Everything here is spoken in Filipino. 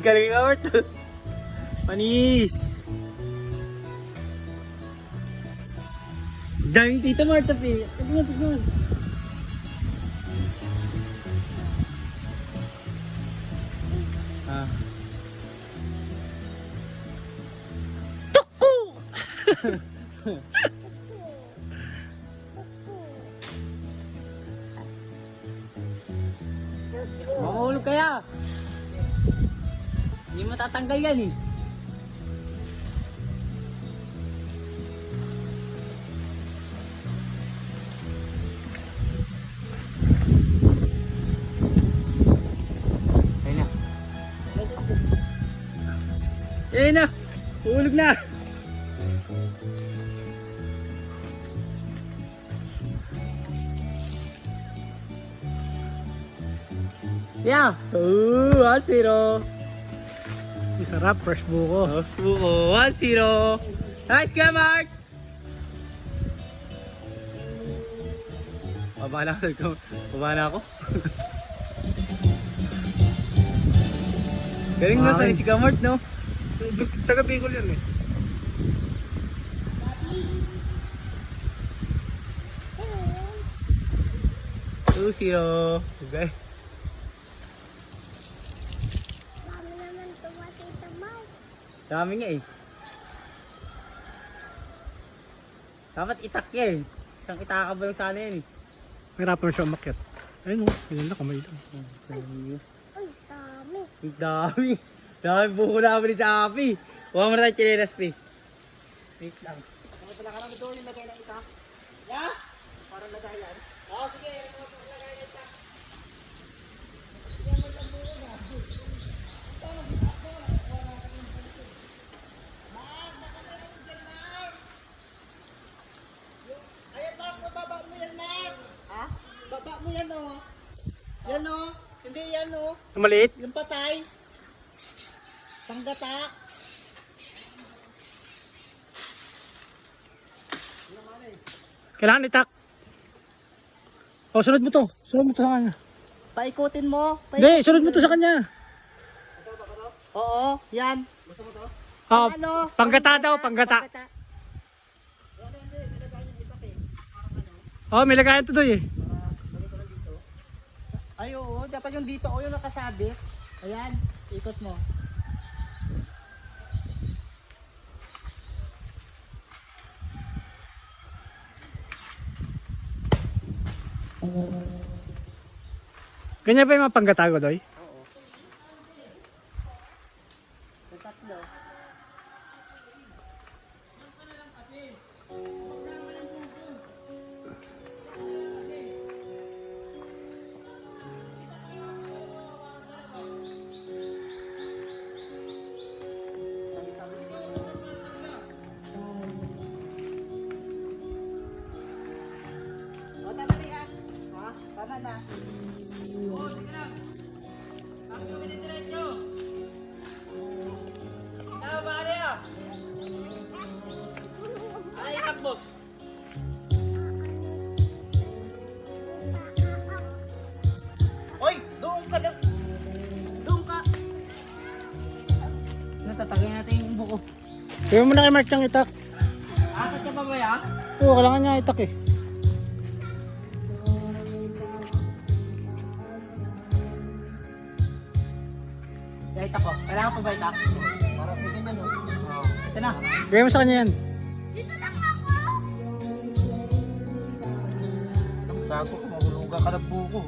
Galing ka, Mart. Panis. Daming tita, Mart. Tignan, tignan. Tuku! Mahulog kaya. Hindi mo tatanggal yan eh. Ayun na. Ayun na. Mahulog na. Yeah. 1-0. Sarap, fresh buko. Buko. 1-0. Nice ka, Mark. Babala ako. Babala ako. Galing na sa si Kamart, no? Taga Bicol yan eh. Two 0. Okay. Dami nga eh. Dapat itak niya eh. Isang itakabal sana yan eh. Mahirapan na siya umakyat. Ayun o, ganyan na kamay lang. Ay, dami. Ang dami. Dami buko namin sa Api. Huwag mo na tayo chinelas, Pi. Wait lang. Nakatala ka lang ito yung lagay ng itak. Yeah? Parang lagay yan. Oo, sige. Lagay ng itak. Baba mo yan o. Yan o. Hindi yan o. Maliit? Yung patay. Panggata. Kailangan itak. O, sunod mo to. Sunod mo to sa kanya. Paikutin mo. Hindi, sunod mo to sa kanya. Oo, yan. Oh, Ano? panggata daw, panggata. Oh, may lagayan to doy eh. Ay, oo. Dapat yung dito. O, yung nakasabit. Ayan. Ikot mo. Ganyan ba yung mga panggatago doy? Oo. Yung tatlo. O, tama na yan. Ha? Tama na. Oo, sige lang. Takbo ka diretso. Tama ba kaya? Ay, takbo. Oy, doon ka na. Doon ka. Natatagay natin yung buko. Kaya mo na kay Mark yung itak. Apat ka pa ba ya? Oo, kailangan niya itak eh. Itak ko. Kailangan pa ba itak? Para sa ganyan no? Oo. Ito na. Kaya mo sa kanya yan. Bago ko, mahulugan ka ng buko.